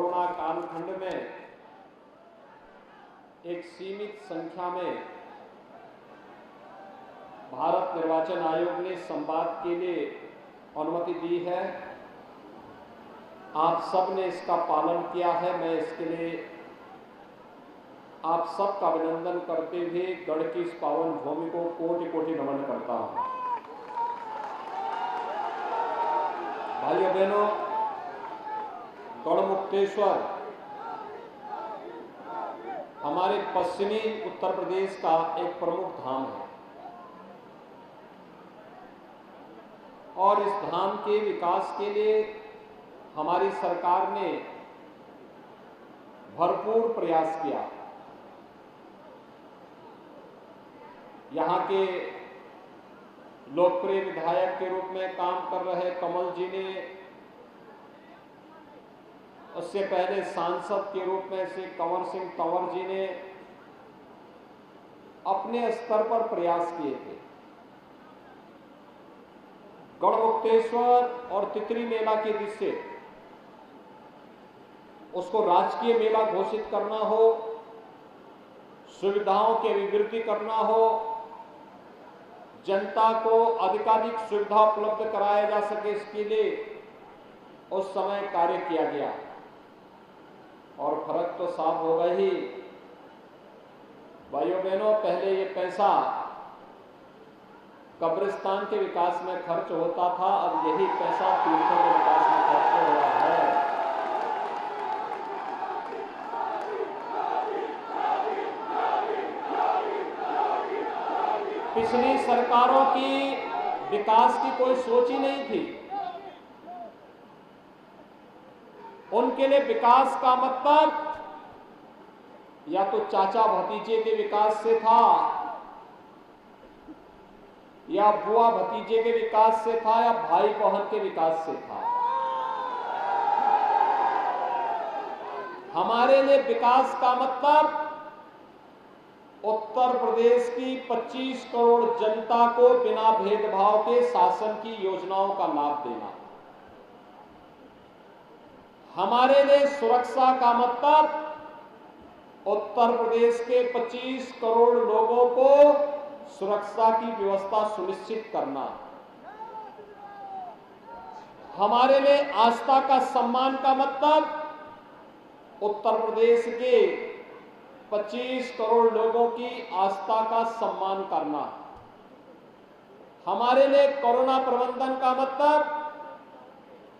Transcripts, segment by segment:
Corona कालखंड में एक सीमित संख्या में भारत निर्वाचन आयोग ने संवाद के लिए अनुमति दी है। आप सब ने इसका पालन किया है। मैं इसके लिए आप सबका अभिनंदन करते हुए गढ़ की इस पावन भूमि को कोटि कोटि नमन करता हूं। भाइयों बहनों, गढ़मुक्तेश्वर हमारे पश्चिमी उत्तर प्रदेश का एक प्रमुख धाम है और इस धाम के विकास के लिए हमारी सरकार ने भरपूर प्रयास किया। यहाँ के लोकप्रिय विधायक के रूप में काम कर रहे कमल जी ने, उससे पहले सांसद के रूप में से कंवर सिंह तंवर जी ने अपने स्तर पर प्रयास किए थे। गढ़मुक्तेश्वर और तितरी मेला के दृश्य उसको राजकीय मेला घोषित करना हो, सुविधाओं की अभिवृद्धि करना हो, जनता को अधिकाधिक सुविधा उपलब्ध कराया जा सके, इसके लिए उस समय कार्य किया गया और फर्क तो साफ होगा ही। भाइयों बहनों, पहले ये पैसा कब्रिस्तान के विकास में खर्च होता था, अब यही पैसा तीर्थों के विकास में खर्च हो रहा है। पिछली सरकारों की विकास की कोई सोच ही नहीं थी। उनके लिए विकास का मतलब या तो चाचा भतीजे के विकास से था या बुआ भतीजे के विकास से था या भाई बहन के विकास से था। हमारे लिए विकास का मतलब उत्तर प्रदेश की 25 करोड़ जनता को बिना भेदभाव के शासन की योजनाओं का लाभ देना। हमारे लिए सुरक्षा का मतलब उत्तर प्रदेश के 25 करोड़ लोगों को सुरक्षा की व्यवस्था सुनिश्चित करना। हमारे लिए आस्था का सम्मान का मतलब उत्तर प्रदेश के 25 करोड़ लोगों की आस्था का सम्मान करना। हमारे लिए कोरोना प्रबंधन का मतलब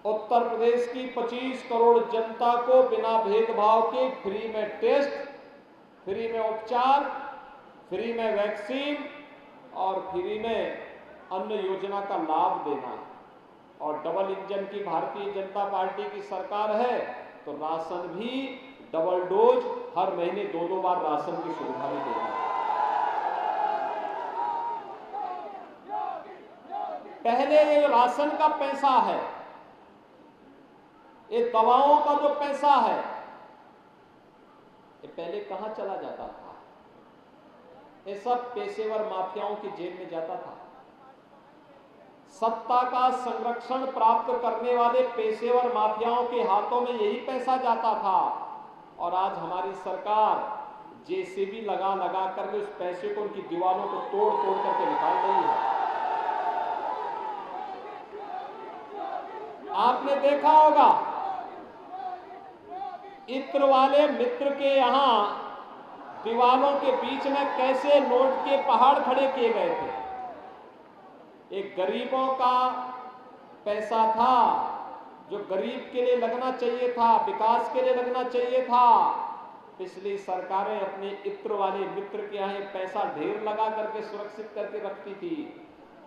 उत्तर प्रदेश की 25 करोड़ जनता को बिना भेदभाव के फ्री में टेस्ट, फ्री में उपचार, फ्री में वैक्सीन और फ्री में अन्य योजना का लाभ देना। और डबल इंजन की भारतीय जनता पार्टी की सरकार है तो राशन भी डबल डोज हर महीने 2-2 बार राशन की सुविधा भी देना। पहले ये राशन का पैसा है, ये दवाओं का जो पैसा है, ये पहले कहां चला जाता था? ये सब पेशेवर माफियाओं की जेब में जाता था। सत्ता का संरक्षण प्राप्त करने वाले पेशेवर माफियाओं के हाथों में यही पैसा जाता था। और आज हमारी सरकार जेसीबी लगा लगा करके उस पैसे को, उनकी दीवारों को तोड़ तोड़ करके निकाल रही है। आपने देखा होगा इत्र वाले मित्र के यहां दीवारों के बीच में कैसे नोट के पहाड़ खड़े किए गए थे। एक गरीबों का पैसा था जो गरीब के लिए लगना चाहिए था, विकास के लिए लगना चाहिए था। पिछली सरकारें अपने इत्र वाले मित्र के यहाँ पैसा ढेर लगा करके सुरक्षित करके रखती थी।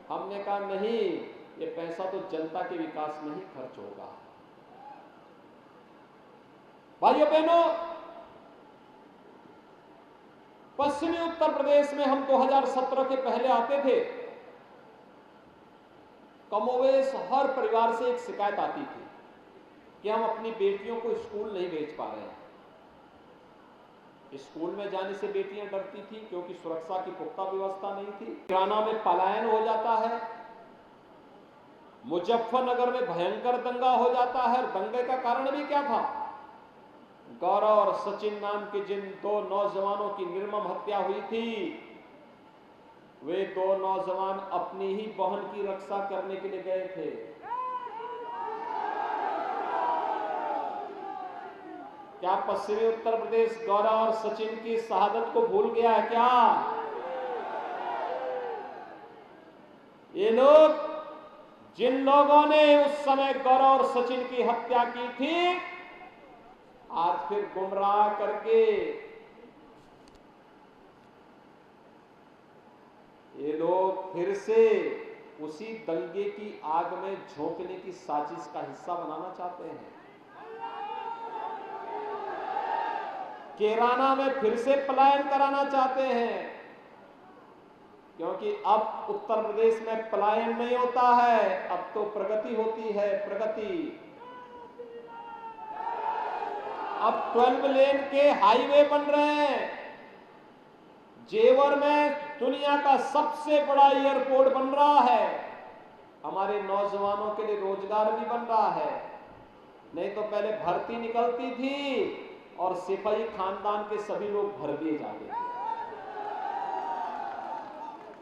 हमने कहा नहीं, ये पैसा तो जनता के विकास में ही खर्च होगा। भाइयों बहनों, पश्चिमी उत्तर प्रदेश में हम 2017 के पहले आते थे, कमोवेश हर परिवार से एक शिकायत आती थी कि हम अपनी बेटियों को स्कूल नहीं भेज पा रहे हैं। स्कूल में जाने से बेटियां डरती थी क्योंकि सुरक्षा की पुख्ता व्यवस्था नहीं थी। किराना में पलायन हो जाता है, मुजफ्फरनगर में भयंकर दंगा हो जाता है। दंगे का कारण भी क्या था? गौरव और सचिन नाम के जिन दो नौजवानों की निर्मम हत्या हुई थी, वे दो नौजवान अपनी ही बहन की रक्षा करने के लिए गए थे। क्या पश्चिमी उत्तर प्रदेश गौरव और सचिन की शहादत को भूल गया है क्या? ये लोग, जिन लोगों ने उस समय गौरव और सचिन की हत्या की थी, आज फिर गुमराह करके ये लोग फिर से उसी दंगे की आग में झोंकने की साजिश का हिस्सा बनाना चाहते हैं। कैराना में फिर से पलायन कराना चाहते हैं, क्योंकि अब उत्तर प्रदेश में पलायन नहीं होता है, अब तो प्रगति होती है, प्रगति। अब 12 लेन के हाईवे बन रहे हैं। जेवर में दुनिया का सबसे बड़ा एयरपोर्ट बन रहा है। हमारे नौजवानों के लिए रोजगार भी बन रहा है। नहीं तो पहले भर्ती निकलती थी और सिपाही खानदान के सभी लोग भर दिए जाते थे।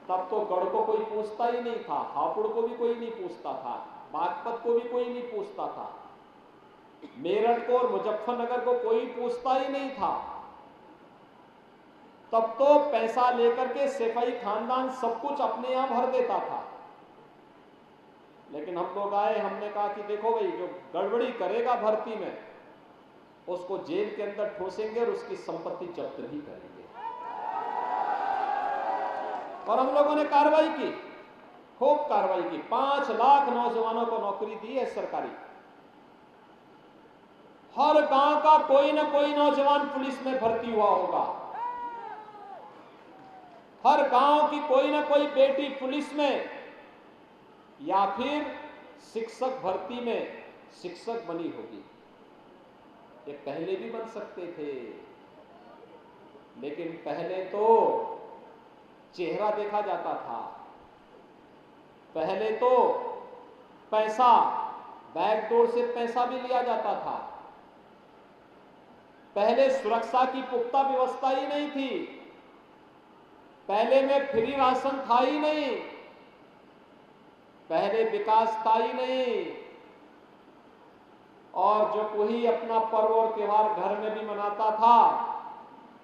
तब तो गढ़ को कोई पूछता ही नहीं था, हापुड़ को भी कोई नहीं पूछता था, बागपत को भी कोई नहीं पूछता था, मेरठ को और मुजफ्फरनगर को कोई पूछता ही नहीं था। तब तो पैसा लेकर के सिपाही खानदान सब कुछ अपने यहां भर देता था। लेकिन हम लोग आए, हमने कहा कि देखो भाई, जो गड़बड़ी करेगा भर्ती में उसको जेल के अंदर ठोसेंगे और उसकी संपत्ति जब्त भी करेंगे। और हम लोगों ने कार्रवाई की, खूब कार्रवाई की। 5 लाख नौजवानों को नौकरी दी है सरकारी। हर गांव का कोई ना कोई नौजवान पुलिस में भर्ती हुआ होगा। हर गांव की कोई ना कोई बेटी पुलिस में या फिर शिक्षक भर्ती में शिक्षक बनी होगी। ये पहले भी बन सकते थे, लेकिन पहले तो चेहरा देखा जाता था। पहले तो पैसा, बैकडोर से पैसा भी लिया जाता था। पहले सुरक्षा की पुख्ता व्यवस्था ही नहीं थी। पहले में फ्री राशन था ही नहीं। पहले विकास था ही नहीं। और जो कोई अपना पर्व और त्योहार घर में भी मनाता था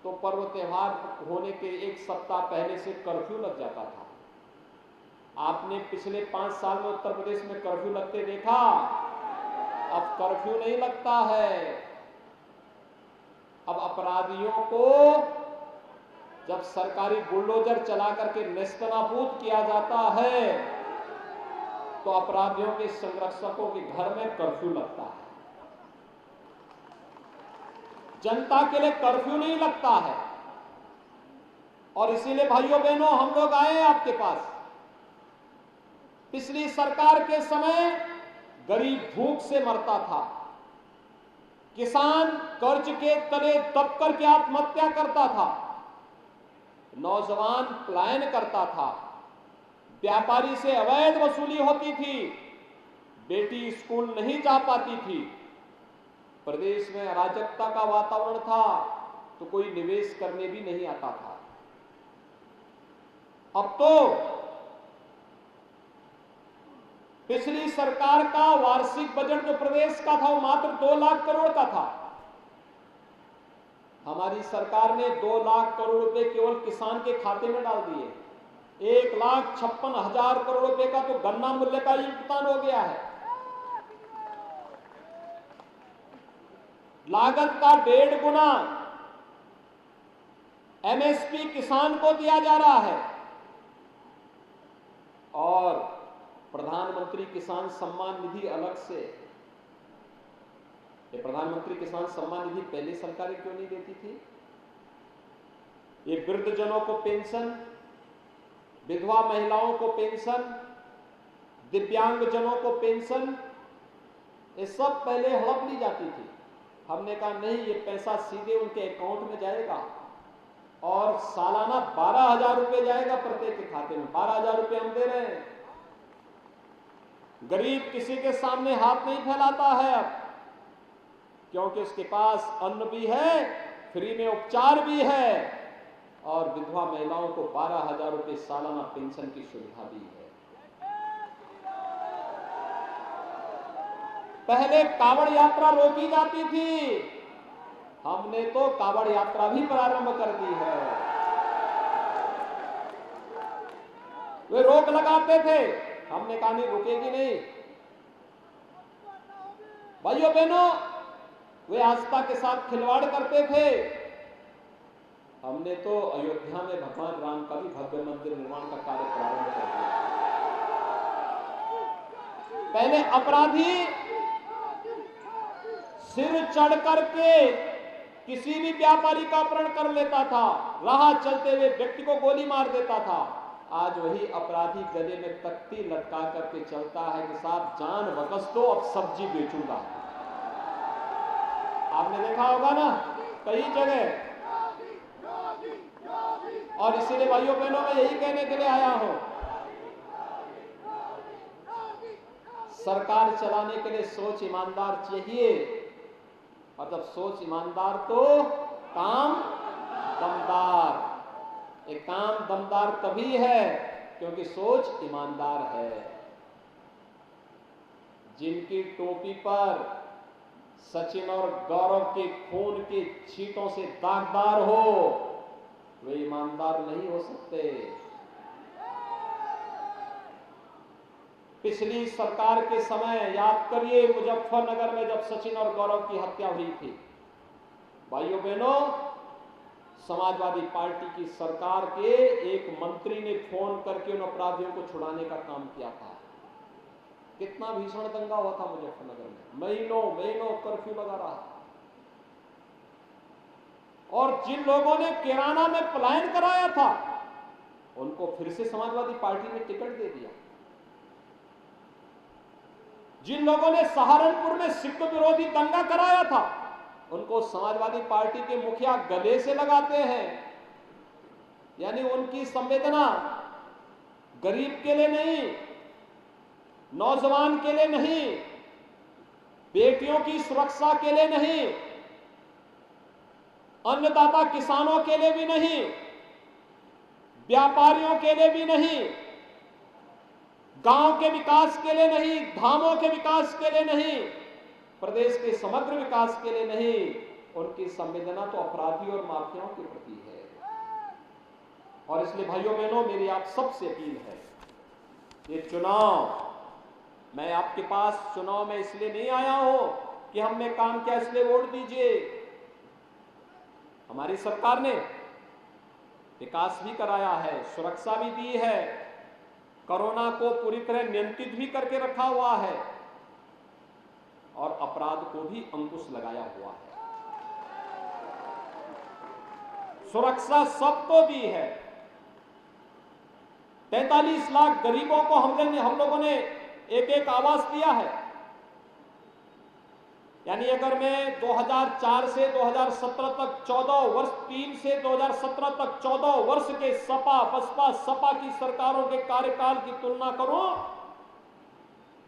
तो पर्व त्योहार होने के 1 सप्ताह पहले से कर्फ्यू लग जाता था। आपने पिछले 5 साल में उत्तर प्रदेश में कर्फ्यू लगते देखा? अब कर्फ्यू नहीं लगता है। अब अपराधियों को जब सरकारी बुलडोजर चला करके नेस्तनाबूद किया जाता है तो अपराधियों के संरक्षकों के घर में कर्फ्यू लगता है। जनता के लिए कर्फ्यू नहीं लगता है। और इसीलिए भाइयों बहनों, हम लोग आए हैं आपके पास। पिछली सरकार के समय गरीब भूख से मरता था, किसान कर्ज के तले दब करके आत्महत्या करता था, नौजवान पलायन करता था, व्यापारी से अवैध वसूली होती थी, बेटी स्कूल नहीं जा पाती थी, प्रदेश में अराजकता का वातावरण था, तो कोई निवेश करने भी नहीं आता था। अब तो पिछली सरकार का वार्षिक बजट जो प्रदेश का था वो मात्र 2 लाख करोड़ का था। हमारी सरकार ने 2 लाख करोड़ रुपए केवल किसान के खाते में डाल दिए। 1,56,000 करोड़ रुपए का तो गन्ना मूल्य का ही भुगतान हो गया है। लागत का 1.5 गुना एमएसपी किसान को दिया जा रहा है। और प्रधानमंत्री किसान सम्मान निधि अलग से। ये प्रधानमंत्री किसान सम्मान निधि पहले सरकारें क्यों नहीं देती थी? ये वृद्धजनों को पेंशन, विधवा महिलाओं को पेंशन, दिव्यांगजनों को पेंशन, ये सब पहले हड़प ली जाती थी। हमने कहा नहीं, ये पैसा सीधे उनके अकाउंट में जाएगा और सालाना 12,000 रुपए जाएगा प्रत्येक के खाते में। 12,000 रुपए हम दे रहे हैं। गरीब किसी के सामने हाथ नहीं फैलाता है। अब क्योंकि उसके पास अन्न भी है, फ्री में उपचार भी है और विधवा महिलाओं को 12,000 रुपए सालाना पेंशन की सुविधा भी है। पहले कावड़ यात्रा रोकी जाती थी, हमने तो कावड़ यात्रा भी प्रारंभ कर दी है। वे रोक लगाते थे, हमने कहा नहीं, रुकेगी नहीं। भाइयों बहनों, वे आस्था के साथ खिलवाड़ करते थे। हमने तो अयोध्या में भगवान राम का भी भव्य मंदिर निर्माण का कार्य प्रारंभ कर दिया। पहले अपराधी सिर चढ़ करके किसी भी व्यापारी का अपहरण कर लेता था, राह चलते हुए व्यक्ति को गोली मार देता था। आज वही अपराधी गले में तख्ती लटका करके चलता है कि साहब जान बकस दो, अब सब्जी बेचूंगा। आपने देखा होगा ना कई जगह। और इसीलिए भाइयों बहनों, मैं यही कहने के लिए आया हूं, सरकार चलाने के लिए सोच ईमानदार चाहिए, और जब सोच ईमानदार तो काम दमदार। एक काम दमदार तभी है क्योंकि सोच ईमानदार है। जिनकी टोपी पर सचिन और गौरव के खून के छींटों से दागदार हो, वे ईमानदार नहीं हो सकते। पिछली सरकार के समय याद करिए, मुजफ्फरनगर में जब सचिन और गौरव की हत्या हुई थी, भाइयों बहनों, समाजवादी पार्टी की सरकार के एक मंत्री ने फोन करके उन अपराधियों को छुड़ाने का काम किया था। कितना भीषण दंगा हुआ था मुजफ्फरनगर में, महीनों महीनों कर्फ्यू लगा रहा। और जिन लोगों ने किराना में पलायन कराया था, उनको फिर से समाजवादी पार्टी ने टिकट दे दिया। जिन लोगों ने सहारनपुर में सिख विरोधी दंगा कराया था, उनको समाजवादी पार्टी के मुखिया गले से लगाते हैं। यानी उनकी संवेदना गरीब के लिए नहीं, नौजवान के लिए नहीं, बेटियों की सुरक्षा के लिए नहीं, अन्नदाता किसानों के लिए भी नहीं, व्यापारियों के लिए भी नहीं, गांव के विकास के लिए नहीं, धामों के विकास के लिए नहीं, प्रदेश के समग्र विकास के लिए नहीं, उनकी संवेदना तो अपराधी और माफियाओं के प्रति है। और इसलिए भाइयों बहनों, मेरी आप सबसे अपील है, ये चुनाव, मैं आपके पास चुनाव में इसलिए नहीं आया हूं कि हमने काम किया इसलिए वोट दीजिए। हमारी सरकार ने विकास भी कराया है, सुरक्षा भी दी है, कोरोना को पूरी तरह नियंत्रित भी करके रखा हुआ है और अपराध को भी अंकुश लगाया हुआ है। सुरक्षा सबको दी है। 43 लाख गरीबों को हम लोगों ने एक एक आवास दिया है। यानी अगर मैं 2004 से 2017 तक 14 वर्ष, 3 से 2017 तक 14 वर्ष के सपा बसपा सपा की सरकारों के कार्यकाल की तुलना करूं,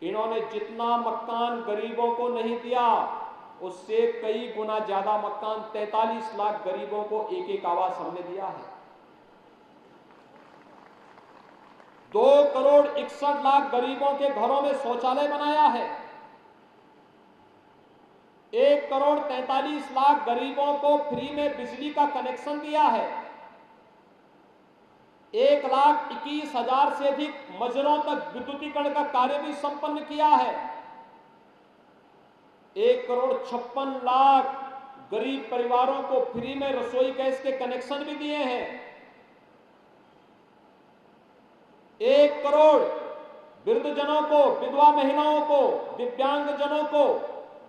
इन्होंने जितना मकान गरीबों को नहीं दिया, उससे कई गुना ज्यादा मकान 43 लाख गरीबों को एक एक आवास हमने दिया है। 2 करोड़ 61 लाख गरीबों के घरों में शौचालय बनाया है। 1 करोड़ 43 लाख गरीबों को फ्री में बिजली का कनेक्शन दिया है। 1,21,000 से अधिक मजरों तक विद्युतीकरण का कार्य भी संपन्न किया है। 1 करोड़ 56 लाख गरीब परिवारों को फ्री में रसोई गैस के कनेक्शन भी दिए हैं। 1 करोड़ वृद्धजनों को, विधवा महिलाओं को, दिव्यांगजनों को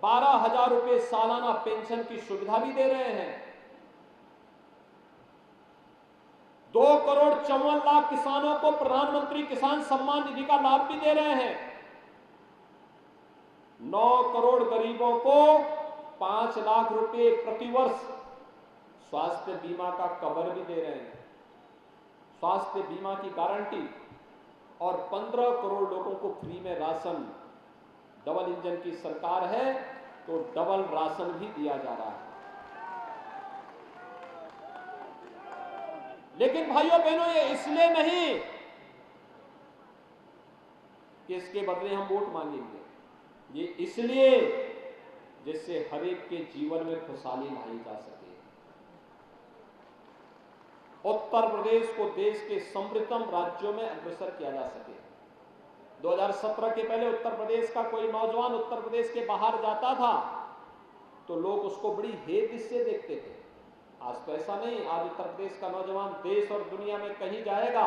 12,000 रुपए सालाना पेंशन की सुविधा भी दे रहे हैं। 2 करोड़ 54 लाख किसानों को प्रधानमंत्री किसान सम्मान निधि का लाभ भी दे रहे हैं। 9 करोड़ गरीबों को 5 लाख रुपए प्रतिवर्ष स्वास्थ्य बीमा का कवर भी दे रहे हैं। स्वास्थ्य बीमा की गारंटी, और 15 करोड़ लोगों को फ्री में राशन। डबल इंजन की सरकार है तो डबल राशन भी दिया जा रहा है। लेकिन भाइयों बहनों, ये इसलिए नहीं कि इसके बदले हम वोट मांगेंगे, ये इसलिए जिससे हर एक के जीवन में खुशहाली लाई जा सके, उत्तर प्रदेश को देश के समृद्धतम राज्यों में अग्रसर किया जा सके। 2017 के पहले उत्तर प्रदेश का कोई नौजवान उत्तर प्रदेश के बाहर जाता था तो लोग उसको बड़ी हेय से देखते थे। आज तो ऐसा नहीं। आज उत्तर प्रदेश का नौजवान देश और दुनिया में कहीं जाएगा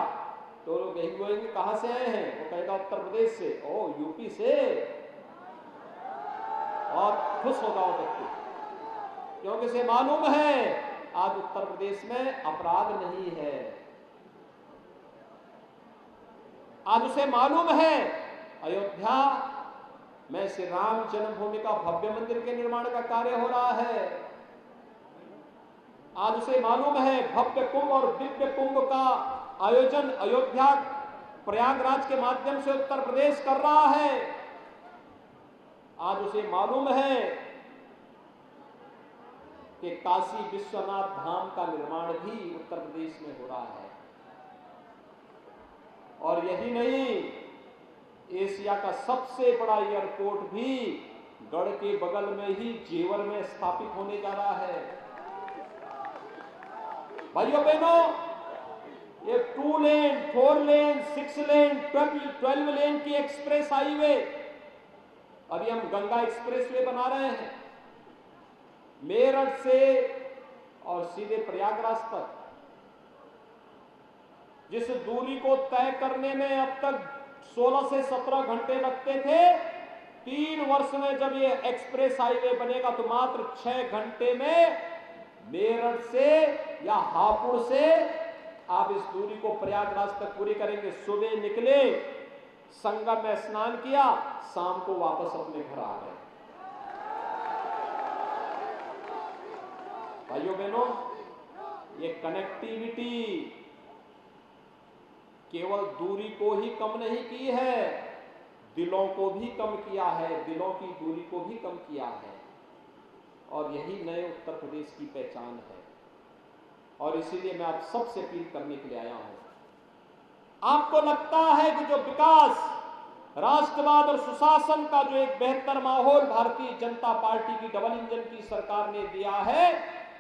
तो लोग यही बोलेंगे, कहां से आए हैं? वो कहेगा उत्तर प्रदेश से। ओ, यूपी से। और खुश होगा वो व्यक्ति, क्योंकि उसे मालूम है आज उत्तर प्रदेश में अपराध नहीं है। आज उसे मालूम है अयोध्या में श्री राम जन्मभूमि का भव्य मंदिर के निर्माण का कार्य हो रहा है। आज उसे मालूम है भव्य कुंभ और दिव्य कुंभ का आयोजन अयोध्या प्रयागराज के माध्यम से उत्तर प्रदेश कर रहा है। आज उसे मालूम है कि काशी विश्वनाथ धाम का निर्माण भी उत्तर प्रदेश में हो रहा है। और यही नहीं, एशिया का सबसे बड़ा एयरपोर्ट भी गढ़ के बगल में ही जेवर में स्थापित होने जा रहा है। भाइयों बहनों, ये 2 लेन, 4 लेन, 6 लेन, 12 लेन की एक्सप्रेस हाईवे, अभी हम गंगा एक्सप्रेसवे बना रहे हैं मेरठ से और सीधे प्रयागराज तक। जिस दूरी को तय करने में अब तक 16 से 17 घंटे लगते थे, 3 वर्ष में जब ये एक्सप्रेस हाईवे बनेगा तो मात्र 6 घंटे में मेरठ से या हापुड़ से आप इस दूरी को प्रयागराज तक पूरी करेंगे। सुबह निकले, संगम में स्नान किया, शाम को वापस अपने घर आ गए। भाइयों बहनों, ये कनेक्टिविटी केवल दूरी को ही कम नहीं की है, दिलों को भी कम किया है, दिलों की दूरी को भी कम किया है। और यही नए उत्तर प्रदेश की पहचान है। और इसीलिए मैं आप सबसे अपील करने के लिए आया हूं। आपको लगता है कि जो विकास, राष्ट्रवाद और सुशासन का जो एक बेहतर माहौल भारतीय जनता पार्टी की डबल इंजन की सरकार ने दिया है,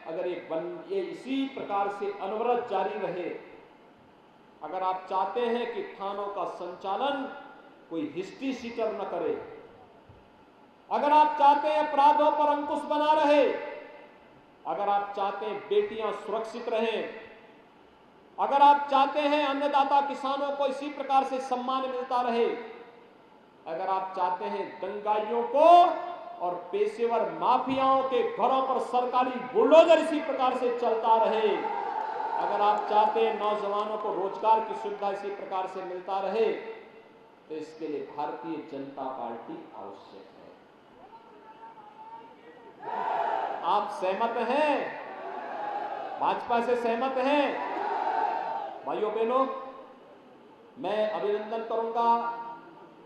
अगर ये इसी प्रकार से अनवरत जारी रहे, अगर आप चाहते हैं कि थानों का संचालन कोई हिस्ट्री सीटर न करे, अगर आप चाहते हैं अपराधों पर अंकुश बना रहे, अगर आप चाहते हैं बेटियां सुरक्षित रहें, अगर आप चाहते हैं अन्नदाता किसानों को इसी प्रकार से सम्मान मिलता रहे, अगर आप चाहते हैं दंगाइयों को और पेशेवर माफियाओं के घरों पर सरकारी बुलडोजर इसी प्रकार से चलता रहे, अगर आप चाहते हैं नौजवानों को रोजगार की सुविधा इसी प्रकार से मिलता रहे, तो इसके लिए भारतीय जनता पार्टी आवश्यक है। आप सहमत हैं? भाजपा से सहमत हैं? भाइयों बहनों, मैं अभिनंदन करूंगा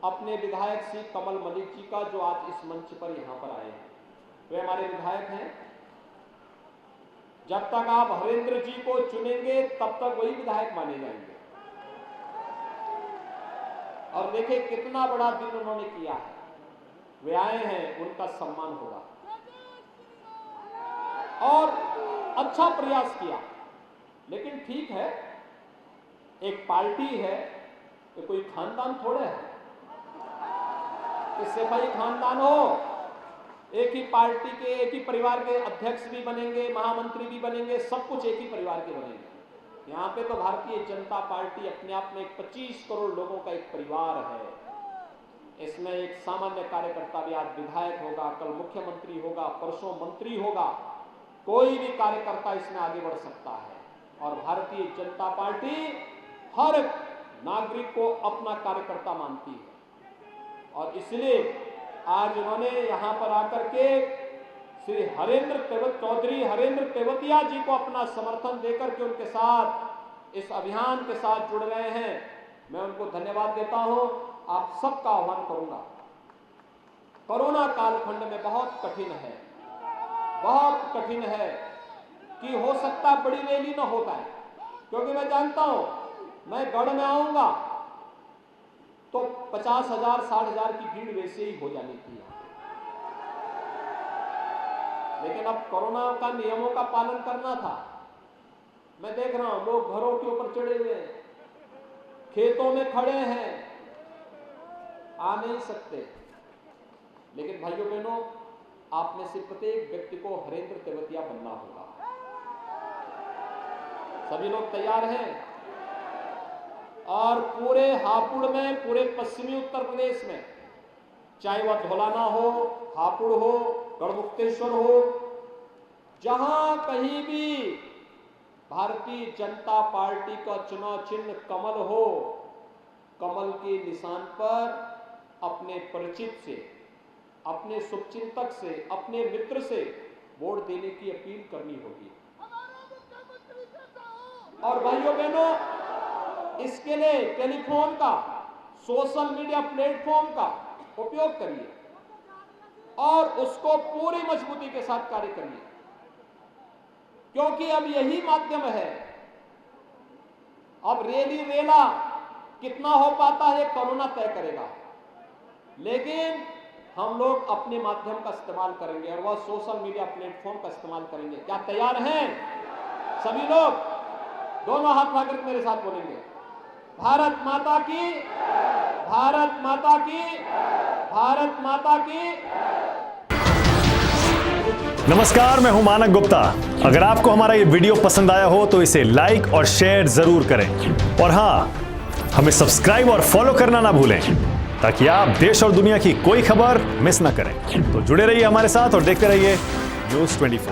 अपने विधायक श्री कमल मलिक जी का, जो आज इस मंच पर यहां पर आए हैं। वे हमारे विधायक हैं। जब तक आप हरेंद्र जी को चुनेंगे तब तक वही विधायक माने जाएंगे। और देखिए कितना बड़ा दिन उन्होंने किया है। वे आए हैं, उनका सम्मान होगा। और अच्छा प्रयास किया। लेकिन ठीक है, एक पार्टी है, तो कोई खानदान थोड़े है इससे भाई खानदान हो। एक ही पार्टी के, एक ही परिवार के अध्यक्ष भी बनेंगे, महामंत्री भी बनेंगे, सब कुछ एक ही परिवार के बनेंगे। यहाँ पे तो भारतीय जनता पार्टी अपने आप में 25 करोड़ लोगों का एक परिवार है। इसमें एक सामान्य कार्यकर्ता भी आज विधायक होगा, कल मुख्यमंत्री होगा, परसों मंत्री होगा। कोई भी कार्यकर्ता इसमें आगे बढ़ सकता है। और भारतीय जनता पार्टी हर नागरिक को अपना कार्यकर्ता मानती है। और इसलिए आज उन्होंने यहां पर आकर के श्री चौधरी हरेंद्र तेवतिया जी को अपना समर्थन देकर के उनके साथ इस अभियान के साथ जुड़ रहे हैं। मैं उनको धन्यवाद देता हूं। आप सबका आह्वान करूंगा कोरोना कालखंड में बहुत कठिन है कि हो सकता बड़ी रैली न हो पाए, क्योंकि मैं जानता हूं मैं गढ़ में आऊंगा तो 50,000 60,000 की भीड़ वैसे ही हो जानी थी। लेकिन अब कोरोना का नियमों का पालन करना था। मैं देख रहा हूं लोग घरों के ऊपर चढ़े हुए हैं, खेतों में खड़े हैं, आ नहीं सकते। लेकिन भाइयों बहनों, आप में से प्रत्येक व्यक्ति को हरेंद्र तेवतिया बनना होगा। सभी लोग तैयार हैं? और पूरे हापुड़ में, पूरे पश्चिमी उत्तर प्रदेश में, चाहे वह धौलाना हो, हापुड़ हो, गढ़मुक्तेश्वर हो, जहां कहीं भी भारतीय जनता पार्टी का चुनाव चिन्ह कमल हो, कमल के निशान पर अपने परिचित से, अपने शुभचिंतक से, अपने मित्र से वोट देने की अपील करनी होगी। और भाइयों बहनों, इसके लिए टेलीफोन का, सोशल मीडिया प्लेटफॉर्म का उपयोग करिए और उसको पूरी मजबूती के साथ कार्य करिए, क्योंकि अब यही माध्यम है। अब रैली रेला कितना हो पाता है कोरोना तय करेगा, लेकिन हम लोग अपने माध्यम का इस्तेमाल करेंगे और वह सोशल मीडिया प्लेटफॉर्म का इस्तेमाल करेंगे। क्या तैयार हैं सभी लोग? दोनों हाथ उठाकर मेरे साथ बोलेंगे, भारत माता की, भारत माता की, भारत माता की। नमस्कार, मैं हूं मानक गुप्ता। अगर आपको हमारा ये वीडियो पसंद आया हो तो इसे लाइक और शेयर जरूर करें, और हां, हमें सब्सक्राइब और फॉलो करना ना भूलें, ताकि आप देश और दुनिया की कोई खबर मिस ना करें। तो जुड़े रहिए हमारे साथ और देखते रहिए News 24।